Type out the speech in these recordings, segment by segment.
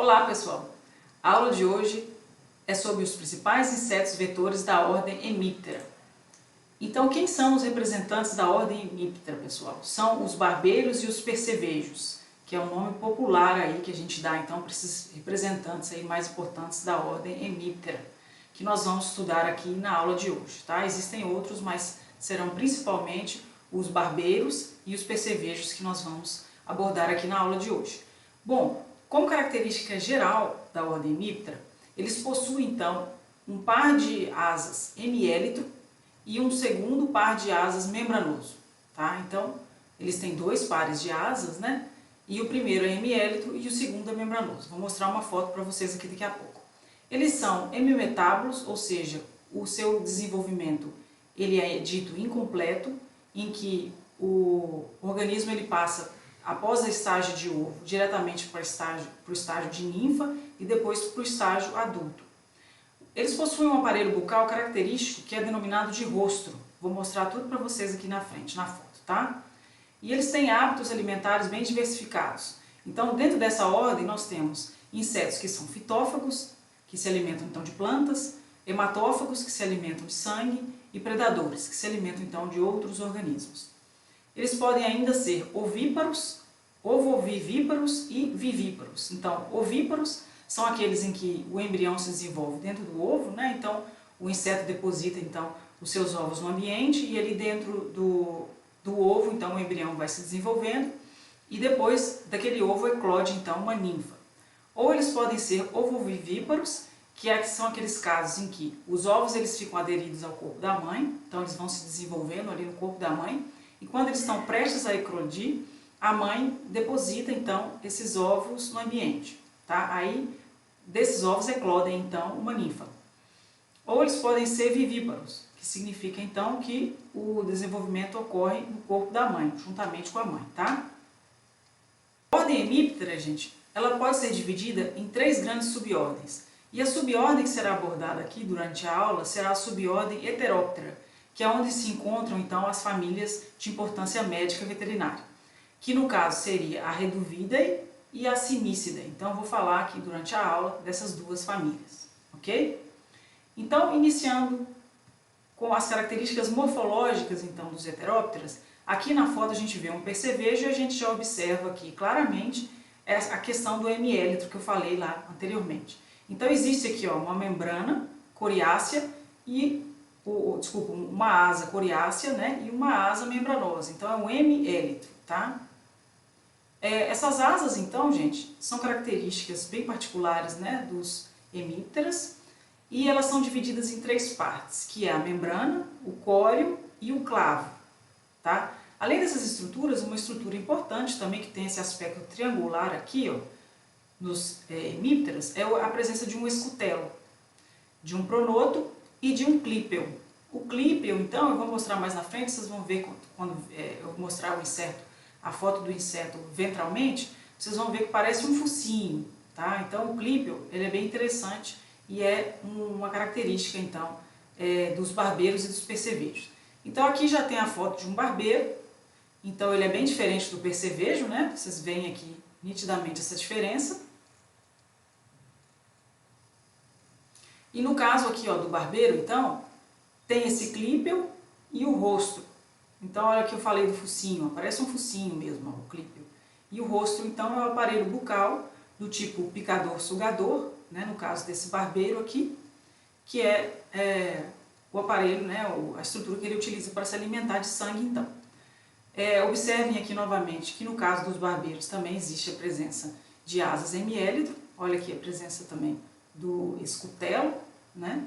Olá pessoal, a aula de hoje é sobre os principais insetos vetores da ordem Hemiptera. Então quem são os representantes da ordem Hemiptera, pessoal? São os barbeiros e os percevejos, que é um nome popular aí que a gente dá então para esses representantes aí mais importantes da ordem Hemiptera, que nós vamos estudar aqui na aula de hoje, tá? Existem outros, mas serão principalmente os barbeiros e os percevejos que nós vamos abordar aqui na aula de hoje. Bom, como característica geral da ordem Hemiptera, eles possuem então um par de asas hemiélitro e um segundo par de asas membranoso, tá? Então, eles têm dois pares de asas, né? E o primeiro é hemiélitro e o segundo é membranoso. Vou mostrar uma foto para vocês aqui daqui a pouco. Eles são hemimetábulos, ou seja, o seu desenvolvimento ele é dito incompleto, em que o organismo ele passa após a estágio de ovo, diretamente para o estágio de ninfa e depois para o estágio adulto. Eles possuem um aparelho bucal característico que é denominado de rostro. Vou mostrar tudo para vocês aqui na frente, na foto, tá? E eles têm hábitos alimentares bem diversificados. Então, dentro dessa ordem, nós temos insetos que são fitófagos, que se alimentam então de plantas, hematófagos, que se alimentam de sangue, e predadores, que se alimentam então de outros organismos. Eles podem ainda ser ovíparos, ovovivíparos e vivíparos. Então, ovíparos são aqueles em que o embrião se desenvolve dentro do ovo, né? Então, o inseto deposita então os seus ovos no ambiente e ali dentro do ovo, então o embrião vai se desenvolvendo e depois daquele ovo eclode então uma ninfa. Ou eles podem ser ovovivíparos, que são aqueles casos em que os ovos eles ficam aderidos ao corpo da mãe, então eles vão se desenvolvendo ali no corpo da mãe, e quando eles estão prestes a eclodir, a mãe deposita então esses ovos no ambiente, tá? Aí desses ovos eclodem então uma ninfa. Ou eles podem ser vivíparos, que significa então que o desenvolvimento ocorre no corpo da mãe, juntamente com a mãe, tá? A ordem Hemiptera, gente, ela pode ser dividida em três grandes subordens. E a subordem que será abordada aqui durante a aula será a subordem Heteroptera, que é onde se encontram então as famílias de importância médica veterinária, que no caso seria a Reduvidae e a Cimicidae. Então eu vou falar aqui durante a aula dessas duas famílias, ok? Então, iniciando com as características morfológicas então dos Heteropteras, aqui na foto a gente vê um percevejo e a gente já observa aqui claramente a questão do hemiélitro que eu falei lá anteriormente. Então existe aqui ó, uma membrana coriácea e, uma asa coriácea, né, e uma asa membranosa. Então é um hemiélitro, tá? Essas asas então, gente, são características bem particulares, né, dos hemípteras e elas são divididas em três partes, que é a membrana, o córeo e o clavo, tá? Além dessas estruturas, uma estrutura importante também que tem esse aspecto triangular aqui, ó, nos hemípteras, é a presença de um escutelo, de um pronoto e de um clípeo. O clípeo, então, eu vou mostrar mais na frente, vocês vão ver quando eu mostrar o inseto, a foto do inseto ventralmente, vocês vão ver que parece um focinho, tá? Então o clípeo, ele é bem interessante e é uma característica, então, dos barbeiros e dos percevejos. Então aqui já tem a foto de um barbeiro, então ele é bem diferente do percevejo, né? Vocês veem aqui nitidamente essa diferença. E no caso aqui ó, do barbeiro, então, tem esse clípeo e o rosto. Então, olha que eu falei do focinho, ó, parece um focinho mesmo, ó, o clípeo. E o rosto, então, é o aparelho bucal do tipo picador-sugador, né, no caso desse barbeiro aqui, que é o aparelho, né, a estrutura que ele utiliza para se alimentar de sangue, então. Observem aqui novamente que no caso dos barbeiros também existe a presença de asas hemiélitro, olha aqui a presença também do escutelo, né?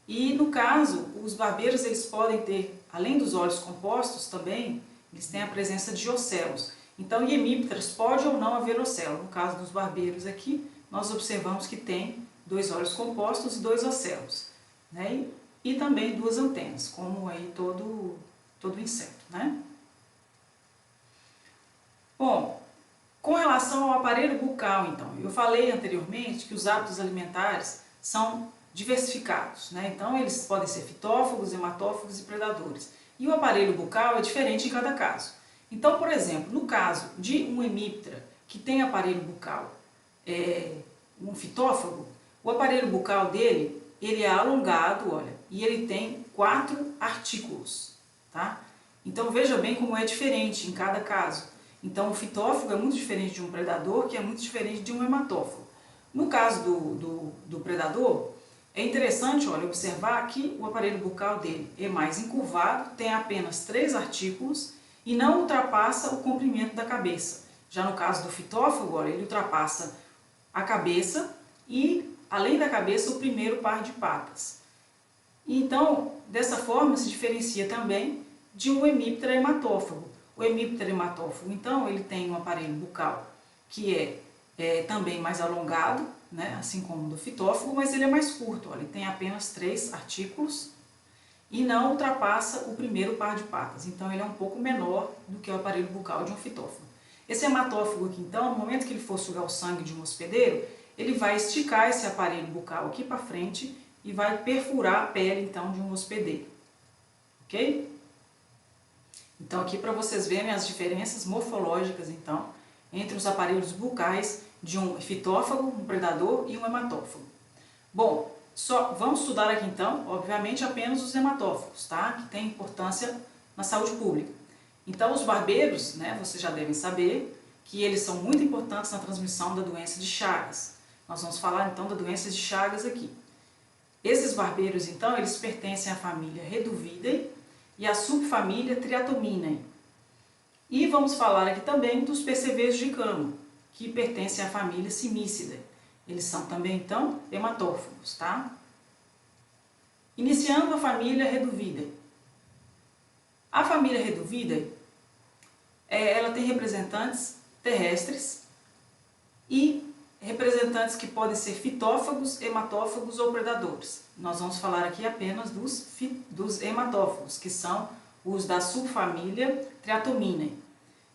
E no caso, os barbeiros eles podem ter, além dos olhos compostos também, eles têm a presença de ocelos. Então, em hemípteras pode ou não haver ocelo. No caso dos barbeiros aqui, nós observamos que tem dois olhos compostos e dois ocelos, né? E também duas antenas, como aí todo inseto, né? Bom, com relação ao aparelho bucal, então, eu falei anteriormente que os hábitos alimentares são diversificados, né? Então eles podem ser fitófagos, hematófagos e predadores. E o aparelho bucal é diferente em cada caso. Então, por exemplo, no caso de um hemíptera que tem aparelho bucal um fitófago, o aparelho bucal dele, ele é alongado, olha, e ele tem 4 artículos, tá? Então veja bem como é diferente em cada caso. Então o fitófago é muito diferente de um predador, que é muito diferente de um hematófago. No caso do predador, é interessante, olha, observar que o aparelho bucal dele é mais encurvado, tem apenas 3 artículos e não ultrapassa o comprimento da cabeça. Já no caso do fitófago, olha, ele ultrapassa a cabeça e, além da cabeça, o primeiro par de patas. E então, dessa forma, se diferencia também de um hemíptera hematófago. O hemíptera hematófago, então, ele tem um aparelho bucal que é também mais alongado, né, assim como o do fitófago, mas ele é mais curto, olha, ele tem apenas 3 artículos e não ultrapassa o primeiro par de patas. Então, ele é um pouco menor do que o aparelho bucal de um fitófago. Esse hematófago aqui, então, no momento que ele for sugar o sangue de um hospedeiro, ele vai esticar esse aparelho bucal aqui para frente e vai perfurar a pele, então, de um hospedeiro. Ok? Então, aqui para vocês verem as diferenças morfológicas, então, entre os aparelhos bucais de um fitófago, um predador e um hematófago. Bom, vamos estudar aqui, então, obviamente, apenas os hematófagos, tá? Que tem importância na saúde pública. Então, os barbeiros, né, vocês já devem saber que eles são muito importantes na transmissão da doença de Chagas. Nós vamos falar, então, da doença de Chagas aqui. Esses barbeiros, então, eles pertencem à família Reduvidae e à subfamília Triatominae. E vamos falar aqui também dos percevejos de cama, que pertencem à família Cimicidae. Eles são também, então, hematófagos, tá? Iniciando a família Reduvidae. A família Reduvidae, ela tem representantes terrestres e representantes que podem ser fitófagos, hematófagos ou predadores. Nós vamos falar aqui apenas dos hematófagos, que são os da subfamília Triatominae.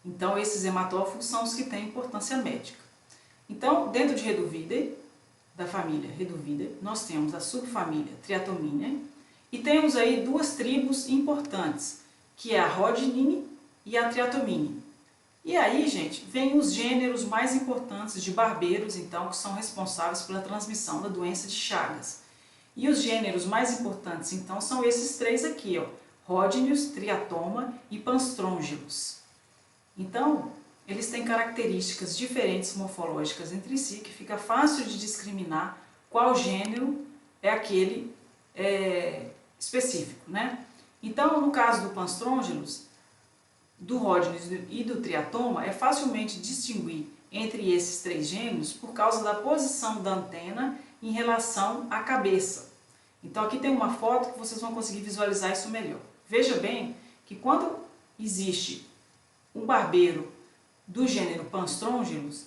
Então, esses hematófagos são os que têm importância médica. Então, dentro de Reduvidae, da família Reduvidae, nós temos a subfamília Triatominae e temos aí 2 tribos importantes, que é a Rhodinine e a Triatomine. E aí, gente, vem os gêneros mais importantes de barbeiros, então, que são responsáveis pela transmissão da doença de Chagas. E os gêneros mais importantes, então, são esses 3 aqui, ó, Rhodinius, Triatoma e Panstrongylus. Então, eles têm características diferentes morfológicas entre si, que fica fácil de discriminar qual gênero é aquele específico, né? Então, no caso do Panstrongylus, do Rhodinius e do Triatoma, é facilmente distinguir entre esses 3 gêneros por causa da posição da antena em relação à cabeça. Então, aqui tem uma foto que vocês vão conseguir visualizar isso melhor. Veja bem que quando existe um barbeiro do gênero Panstrongylus,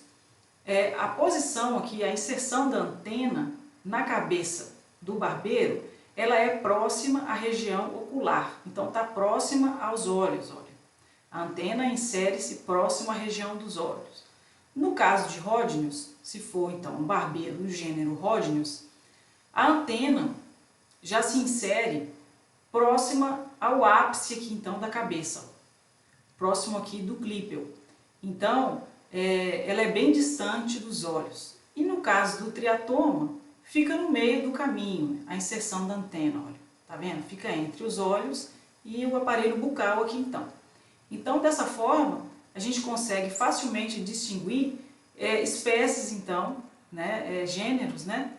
a posição aqui, a inserção da antena na cabeça do barbeiro, ela é próxima à região ocular. Então, está próxima aos olhos, olha. A antena insere-se próximo à região dos olhos. No caso de Rhodinius, se for então um barbeiro do gênero Rhodinius, a antena já se insere próxima ao ápice aqui então da cabeça, próximo aqui do clípeo. Então, ela é bem distante dos olhos. E no caso do triatoma, fica no meio do caminho, a inserção da antena, olha. Tá vendo? Fica entre os olhos e o aparelho bucal aqui então. Então, dessa forma, a gente consegue facilmente distinguir espécies, então, né, gêneros, né,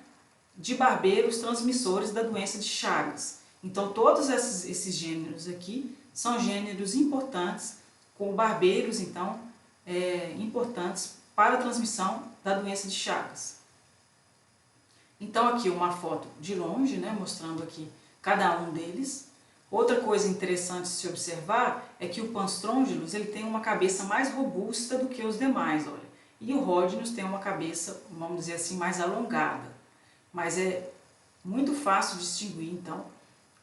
de barbeiros transmissores da doença de Chagas. Então, todos esses gêneros aqui são gêneros importantes, com barbeiros, então, importantes para a transmissão da doença de Chagas. Então, aqui uma foto de longe, né, mostrando aqui cada um deles. Outra coisa interessante de se observar é que o Panstrongylus ele tem uma cabeça mais robusta do que os demais, olha. E o Rhodinius tem uma cabeça, vamos dizer assim, mais alongada. Mas é muito fácil distinguir, então,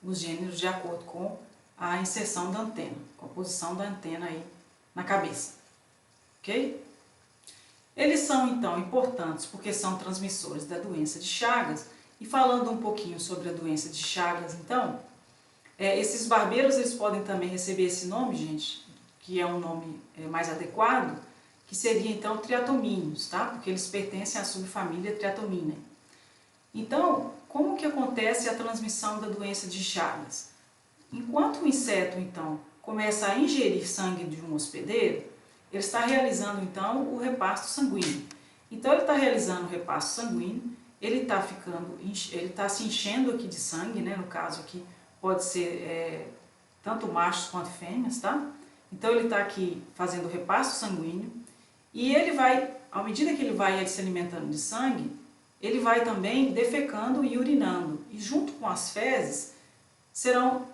os gêneros de acordo com a inserção da antena, com a posição da antena aí na cabeça. Ok? Eles são, então, importantes porque são transmissores da doença de Chagas. E falando um pouquinho sobre a doença de Chagas, então, esses barbeiros eles podem também receber esse nome, gente, que é um nome mais adequado, que seria então triatomíneos, tá? Porque eles pertencem à subfamília Triatomina. Então, como que acontece a transmissão da doença de Chagas? Enquanto o inseto, então, começa a ingerir sangue de um hospedeiro, ele está realizando, então, o repasto sanguíneo. Então, ele está realizando o repasto sanguíneo, ele está se enchendo aqui de sangue, né? No caso aqui, pode ser tanto machos quanto fêmeas, tá? Então, ele está aqui fazendo o repasto sanguíneo e ele vai, à medida que ele vai se alimentando de sangue, ele vai também defecando e urinando. E junto com as fezes, serão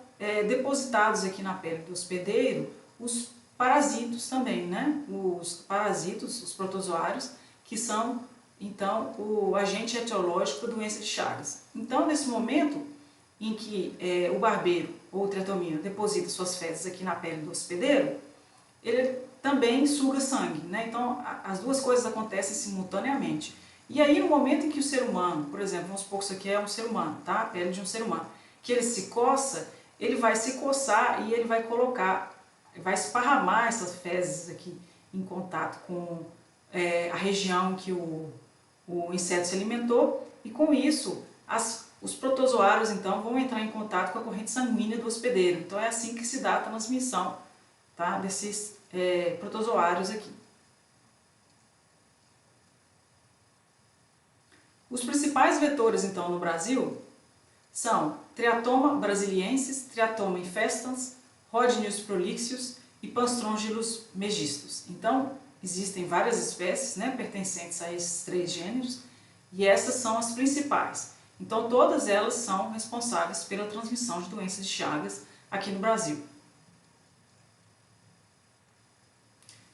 depositados aqui na pele do hospedeiro os parasitos também, né? Os parasitos, os protozoários, que são, então, o agente etiológico da doença de Chagas. Então, nesse momento em que o barbeiro ou o triatomino deposita suas fezes aqui na pele do hospedeiro, ele também suga sangue, né? Então, as duas coisas acontecem simultaneamente. E aí, no momento em que o ser humano, por exemplo, vamos supor que isso aqui é um ser humano, tá? A pele de um ser humano, que ele se coça, ele vai se coçar e ele vai colocar, vai esparramar essas fezes aqui em contato com a região em que o inseto se alimentou, e com isso os protozoários então vão entrar em contato com a corrente sanguínea do hospedeiro. Então é assim que se dá a transmissão, tá, desses protozoários aqui. Os principais vetores então no Brasil são Triatoma brasiliensis, Triatoma infestans, Rhodinius prolixius e Pastrongylos megistus. Então, existem várias espécies, né, pertencentes a esses três gêneros, e essas são as principais. Então, todas elas são responsáveis pela transmissão de doenças de Chagas aqui no Brasil.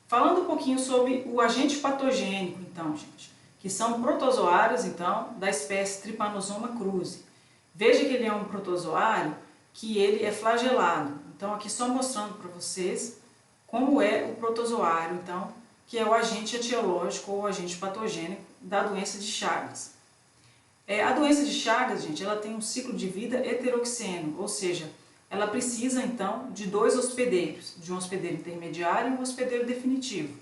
Falando um pouquinho sobre o agente patogênico, então, gente, que são protozoários, então, da espécie Trypanosoma cruzi. Veja que ele é um protozoário que ele é flagelado. Então, aqui só mostrando para vocês como é o protozoário, então, que é o agente etiológico ou agente patogênico da doença de Chagas. A doença de Chagas, gente, ela tem um ciclo de vida heteroxeno, ou seja, ela precisa, então, de dois hospedeiros, de um hospedeiro intermediário e um hospedeiro definitivo,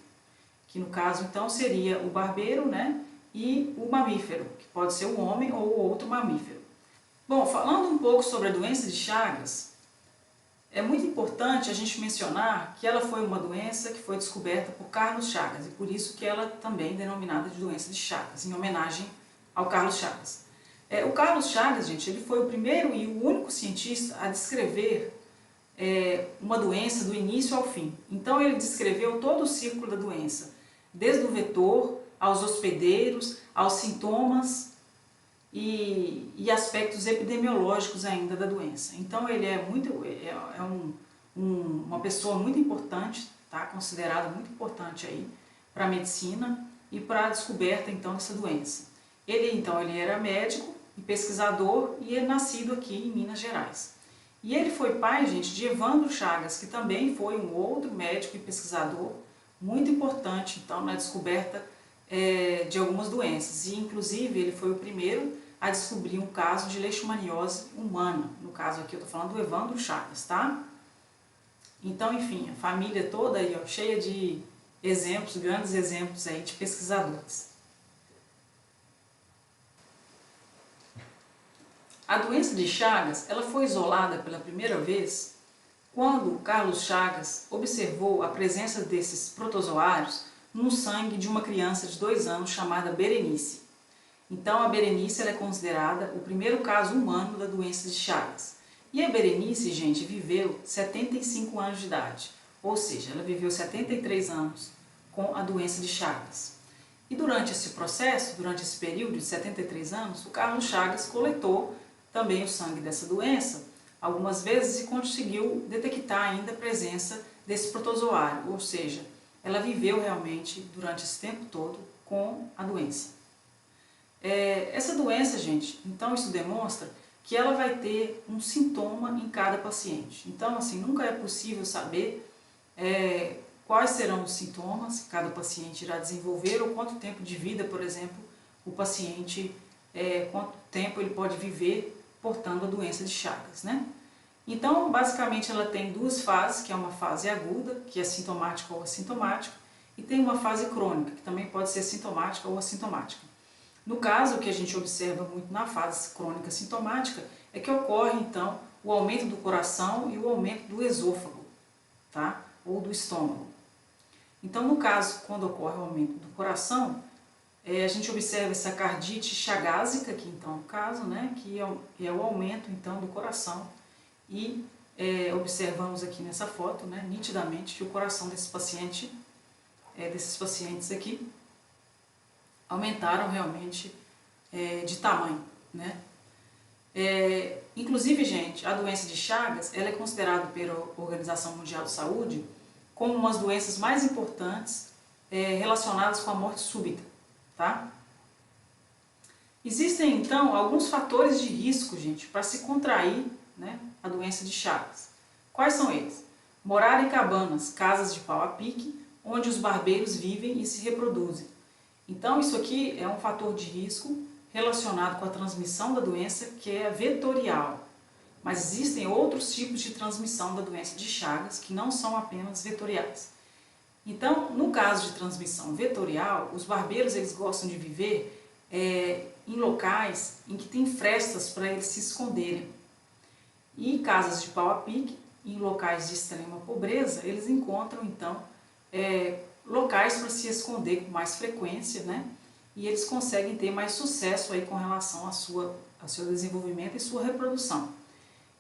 que no caso, então, seria o barbeiro, né, e o mamífero, que pode ser o homem ou outro mamífero. Bom, falando um pouco sobre a doença de Chagas, é muito importante a gente mencionar que ela foi uma doença que foi descoberta por Carlos Chagas, e por isso que ela também é denominada de doença de Chagas, em homenagem ao Carlos Chagas. O Carlos Chagas, gente, ele foi o primeiro e o único cientista a descrever uma doença do início ao fim. Então ele descreveu todo o ciclo da doença, desde o vetor, aos hospedeiros, aos sintomas e aspectos epidemiológicos ainda da doença. Então ele é uma pessoa muito importante, tá? Considerada muito importante aí para a medicina e para a descoberta então dessa doença. Ele era médico e pesquisador e é nascido aqui em Minas Gerais. E ele foi pai, gente, de Evandro Chagas, que também foi um outro médico e pesquisador muito importante então na descoberta de algumas doenças. E inclusive ele foi o primeiro a descobrir um caso de leishmaniose humana. No caso aqui eu estou falando do Evandro Chagas, tá? Então, enfim, a família toda aí, ó, cheia de exemplos, grandes exemplos aí de pesquisadores. A doença de Chagas, ela foi isolada pela primeira vez quando Carlos Chagas observou a presença desses protozoários no sangue de uma criança de 2 anos chamada Berenice. Então, a Berenice ela é considerada o primeiro caso humano da doença de Chagas. E a Berenice, gente, viveu 75 anos de idade, ou seja, ela viveu 73 anos com a doença de Chagas. E durante esse processo, durante esse período de 73 anos, o Carlos Chagas coletou também o sangue dessa doença algumas vezes e conseguiu detectar ainda a presença desse protozoário, ou seja, ela viveu realmente durante esse tempo todo com a doença. Essa doença, gente, então isso demonstra que ela vai ter um sintoma em cada paciente. Então, assim, nunca é possível saber quais serão os sintomas que cada paciente irá desenvolver ou quanto tempo de vida, por exemplo, o paciente, quanto tempo ele pode viver portando a doença de Chagas, né? Então, basicamente, ela tem duas fases, que é uma fase aguda, que é sintomática ou assintomática, e tem uma fase crônica, que também pode ser sintomática ou assintomática. No caso, o que a gente observa muito na fase crônica sintomática é que ocorre, então, o aumento do coração e o aumento do esôfago, tá? Ou do estômago. Então, no caso, quando ocorre o aumento do coração, a gente observa essa cardite chagásica, aqui então, no caso, né? Que é o aumento, então, do coração. E observamos aqui nessa foto, né, nitidamente, que o coração desses pacientes aqui aumentaram realmente de tamanho, né? Inclusive, gente, a doença de Chagas, ela é considerada pela Organização Mundial de Saúde como uma das doenças mais importantes relacionadas com a morte súbita, tá? Existem, então, alguns fatores de risco, gente, para se contrair, né, a doença de Chagas. Quais são eles? Morar em cabanas, casas de pau a pique, onde os barbeiros vivem e se reproduzem. Então, isso aqui é um fator de risco relacionado com a transmissão da doença, que é vetorial. Mas existem outros tipos de transmissão da doença de Chagas que não são apenas vetoriais. Então, no caso de transmissão vetorial, os barbeiros eles gostam de viver em locais em que tem frestas para eles se esconderem. E casas de pau a pique, em locais de extrema pobreza, eles encontram então locais para se esconder com mais frequência, né? E eles conseguem ter mais sucesso aí com relação ao seu desenvolvimento e sua reprodução.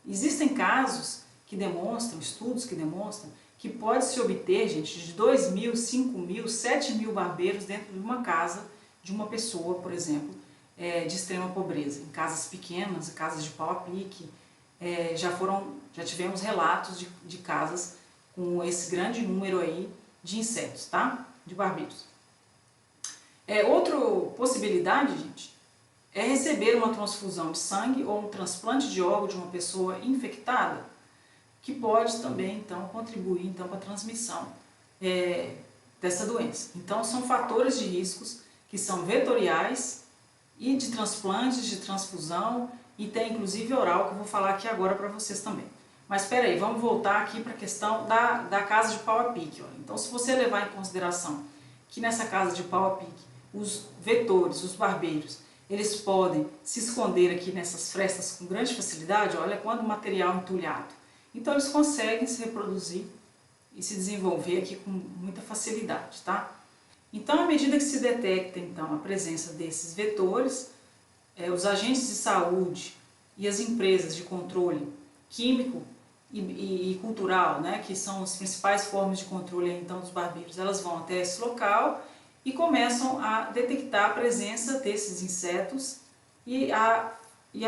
Existem casos que demonstram, estudos que demonstram, que pode-se obter, gente, de 2.000, 5.000, 7.000 barbeiros dentro de uma casa de uma pessoa, por exemplo, de extrema pobreza. Em casas pequenas, casas de pau a pique, já tivemos relatos de casas com esse grande número aí de insetos, tá? De barbeiros. Outra possibilidade, gente, é receber uma transfusão de sangue ou um transplante de órgão de uma pessoa infectada, que pode também, então, contribuir então, para a transmissão dessa doença. Então, são fatores de riscos que são vetoriais e de transplantes, de transfusão, e tem inclusive oral, que eu vou falar aqui agora para vocês também. Mas espera aí, vamos voltar aqui para a questão da casa de pau a pique. Ó. Então, se você levar em consideração que nessa casa de pau a pique, os vetores, os barbeiros, eles podem se esconder aqui nessas frestas com grande facilidade, olha quando o material entulhado. Então, eles conseguem se reproduzir e se desenvolver aqui com muita facilidade, tá? Então, à medida que se detecta, então, a presença desses vetores, os agentes de saúde e as empresas de controle químico e cultural, né, que são as principais formas de controle então, dos barbeiros, elas vão até esse local e começam a detectar a presença desses insetos e a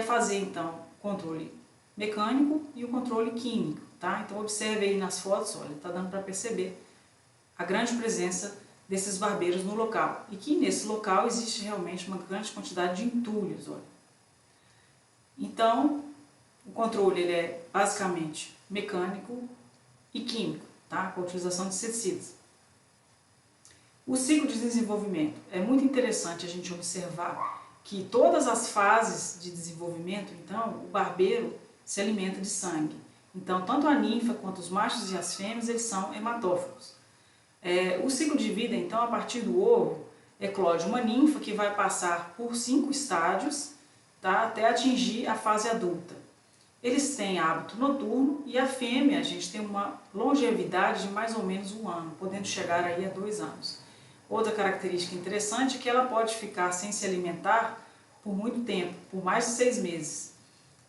fazer, então, controle mecânico e o controle químico, tá? Então, observe aí nas fotos, olha, tá dando para perceber a grande presença desses barbeiros no local. E que nesse local existe realmente uma grande quantidade de entulhos, olha. Então, o controle ele é basicamente mecânico e químico, tá? Com a utilização de inseticidas. O ciclo de desenvolvimento. É muito interessante a gente observar que todas as fases de desenvolvimento, então, o barbeiro se alimenta de sangue. Então, tanto a ninfa quanto os machos e as fêmeas, eles são hematófagos. O ciclo de vida, então, a partir do ovo, eclode uma ninfa que vai passar por 5 estágios, tá, até atingir a fase adulta. Eles têm hábito noturno e a fêmea, a gente tem uma longevidade de mais ou menos 1 ano, podendo chegar aí a 2 anos. Outra característica interessante é que ela pode ficar sem se alimentar por muito tempo, por mais de 6 meses.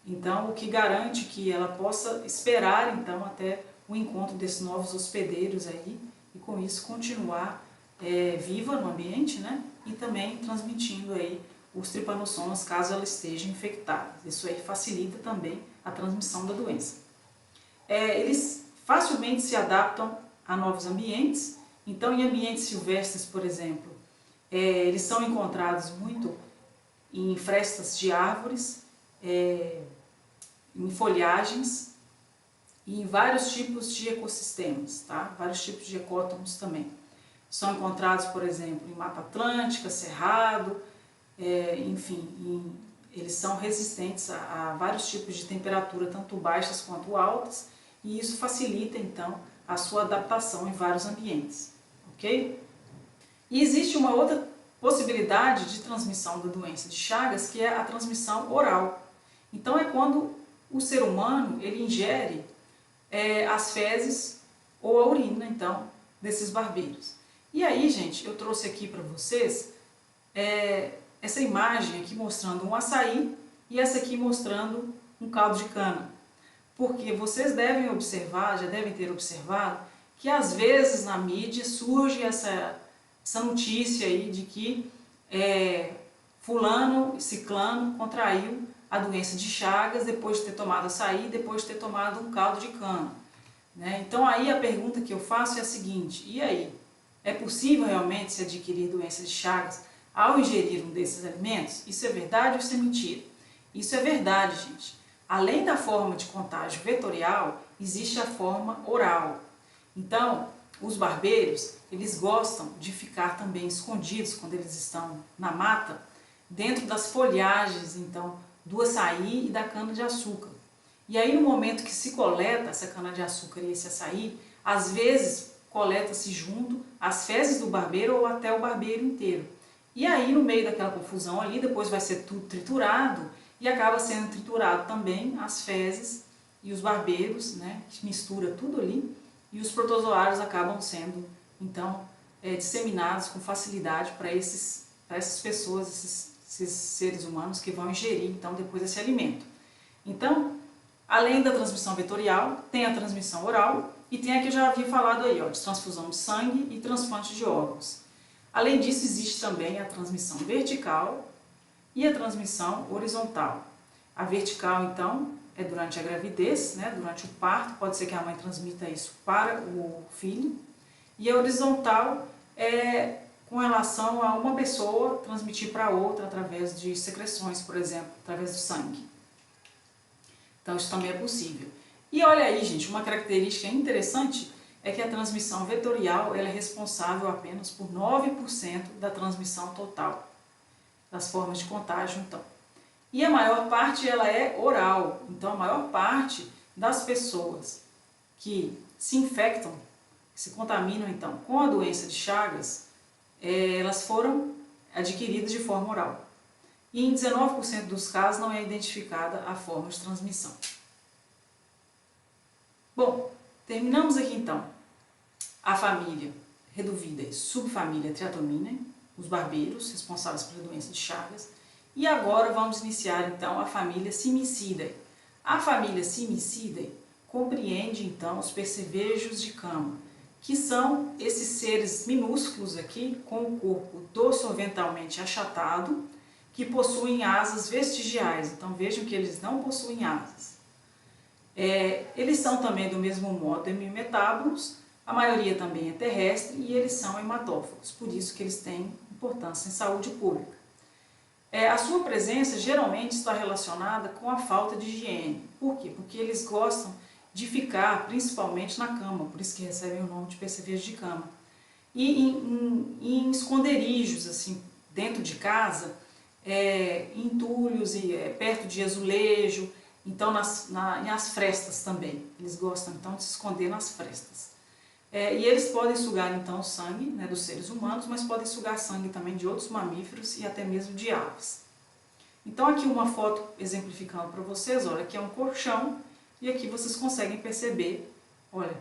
Então, o que garante que ela possa esperar, então, até o encontro desses novos hospedeiros aí, e com isso continuar viva no ambiente, né? E também transmitindo aí os tripanossomas caso ela esteja infectada. Isso aí facilita também a transmissão da doença. Eles facilmente se adaptam a novos ambientes. Então, em ambientes silvestres, por exemplo, eles são encontrados muito em frestas de árvores, em folhagens e em vários tipos de ecossistemas, tá? Vários tipos de ecótons também. São encontrados, por exemplo, em Mata Atlântica, Cerrado, enfim, eles são resistentes a vários tipos de temperatura, tanto baixas quanto altas, e isso facilita, então, a sua adaptação em vários ambientes, ok? E existe uma outra possibilidade de transmissão da doença de Chagas, que é a transmissão oral. Então é quando o ser humano ele ingere as fezes ou a urina, então, desses barbeiros. E aí, gente, eu trouxe aqui para vocês essa imagem aqui mostrando um açaí e essa aqui mostrando um caldo de cana. Porque vocês devem observar, já devem ter observado, que às vezes na mídia surge essa notícia aí de que fulano e ciclano contraiu a doença de Chagas depois de ter tomado açaí, depois de ter tomado um caldo de cana. Né? Então aí a pergunta que eu faço é a seguinte, e aí? É possível realmente se adquirir doença de Chagas ao ingerir um desses alimentos? Isso é verdade ou isso é mentira? Isso é verdade, gente. Além da forma de contágio vetorial, existe a forma oral. Então, os barbeiros, eles gostam de ficar também escondidos quando eles estão na mata, dentro das folhagens, então, do açaí e da cana-de-açúcar. E aí, no momento que se coleta essa cana-de-açúcar e esse açaí, às vezes coleta-se junto as fezes do barbeiro ou até o barbeiro inteiro. E aí, no meio daquela confusão ali, depois vai ser tudo triturado e acaba sendo triturado também as fezes e os barbeiros, né, que mistura tudo ali, e os protozoários acabam sendo, então, disseminados com facilidade para essas pessoas, esses seres humanos que vão ingerir, então, depois esse alimento. Então, além da transmissão vetorial, tem a transmissão oral e tem a que eu já havia falado aí, ó, de transfusão de sangue e transplante de órgãos. Além disso, existe também a transmissão vertical e a transmissão horizontal. A vertical, então, é durante a gravidez, né, durante o parto, pode ser que a mãe transmita isso para o filho. E a horizontal é com relação a uma pessoa transmitir para outra através de secreções, por exemplo, através do sangue. Então isso também é possível. E olha aí, gente, uma característica interessante é que a transmissão vetorial ela é responsável apenas por 9% da transmissão total das formas de contágio, então. E a maior parte ela é oral, então a maior parte das pessoas que se infectam, que se contaminam então com a doença de Chagas, elas foram adquiridas de forma oral. E em 19% dos casos não é identificada a forma de transmissão. Bom, terminamos aqui então a família Reduvidae, subfamília Triatomina, os barbeiros responsáveis pela doença de Chagas. E agora vamos iniciar então a família Cimicidae. A família Cimicidae compreende então os percevejos de cama, que são esses seres minúsculos aqui com o corpo dorsoventralmente achatado, que possuem asas vestigiais. Então vejam que eles não possuem asas. Eles são também do mesmo modo hemimetábulos, a maioria também é terrestre e eles são hematófagos, por isso que eles têm importância em saúde pública. A sua presença geralmente está relacionada com a falta de higiene. Por quê? Porque eles gostam de ficar principalmente na cama, por isso que recebem o nome de percevejos de cama. E em esconderijos, assim, dentro de casa, em entulhos e perto de azulejo, então nas frestas também. Eles gostam então de se esconder nas frestas. E eles podem sugar então o sangue, né, dos seres humanos, mas podem sugar sangue também de outros mamíferos e até mesmo de aves. Então aqui uma foto exemplificando para vocês, olha, aqui é um colchão e aqui vocês conseguem perceber, olha,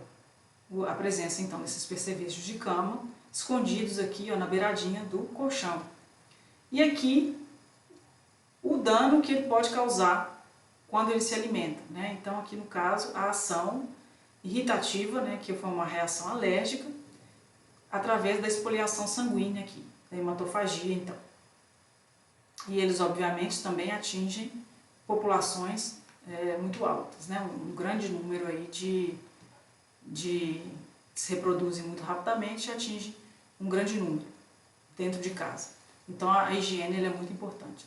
a presença então desses percevejos de cama escondidos aqui, ó, na beiradinha do colchão. E aqui o dano que ele pode causar quando ele se alimenta, né? Então aqui no caso a ação irritativa, né, que foi uma reação alérgica, através da espoliação sanguínea aqui, da hematofagia, então. E eles, obviamente, também atingem populações muito altas, né, um grande número aí de se reproduzem muito rapidamente e atingem um grande número dentro de casa. Então a higiene ela é muito importante.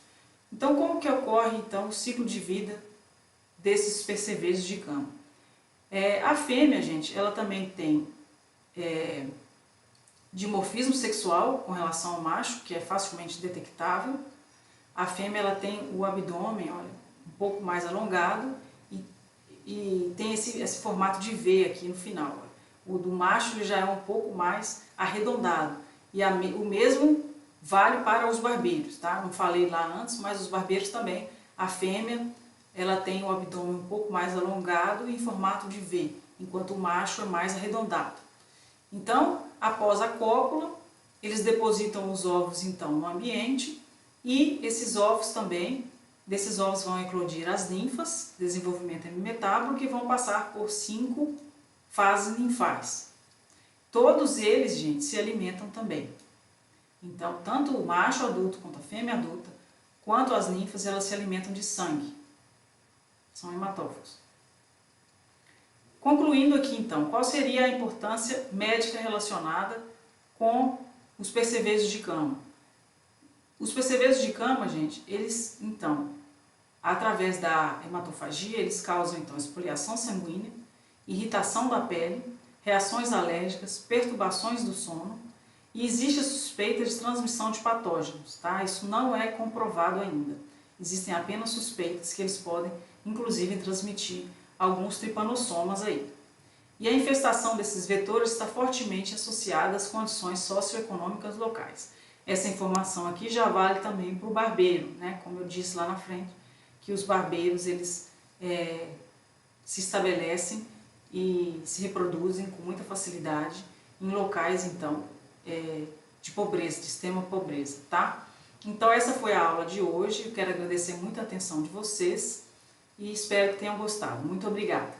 Então como que ocorre então o ciclo de vida desses percevejos de cama? A fêmea, gente, ela também tem dimorfismo sexual com relação ao macho, que é facilmente detectável. A fêmea ela tem o abdômen, olha, um pouco mais alongado e tem esse formato de V aqui no final. Olha. O do macho ele já é um pouco mais arredondado. E o mesmo vale para os barbeiros, tá? Não falei lá antes, mas os barbeiros também. A fêmea, ela tem o abdômen um pouco mais alongado e em formato de V, enquanto o macho é mais arredondado. Então, após a cópula, eles depositam os ovos então no ambiente e esses ovos também, desses ovos vão eclodir as ninfas, desenvolvimento hemimetábulo, que vão passar por 5 fases ninfais. Todos eles, gente, se alimentam também. Então, tanto o macho adulto quanto a fêmea adulta, quanto as ninfas, elas se alimentam de sangue. São hematófagos. Concluindo aqui, então, qual seria a importância médica relacionada com os percevejos de cama? Os percevejos de cama, gente, eles, então, através da hematofagia, eles causam, então, esfoliação sanguínea, irritação da pele, reações alérgicas, perturbações do sono, e existe a suspeita de transmissão de patógenos, tá? Isso não é comprovado ainda. Existem apenas suspeitas que eles podem, inclusive, transmitir alguns tripanossomas aí. E a infestação desses vetores está fortemente associada às condições socioeconômicas locais. Essa informação aqui já vale também para o barbeiro, né? Como eu disse lá na frente, que os barbeiros eles se estabelecem e se reproduzem com muita facilidade em locais, então, de pobreza, de extrema pobreza, tá? Então essa foi a aula de hoje, eu quero agradecer muito a atenção de vocês e espero que tenham gostado. Muito obrigada!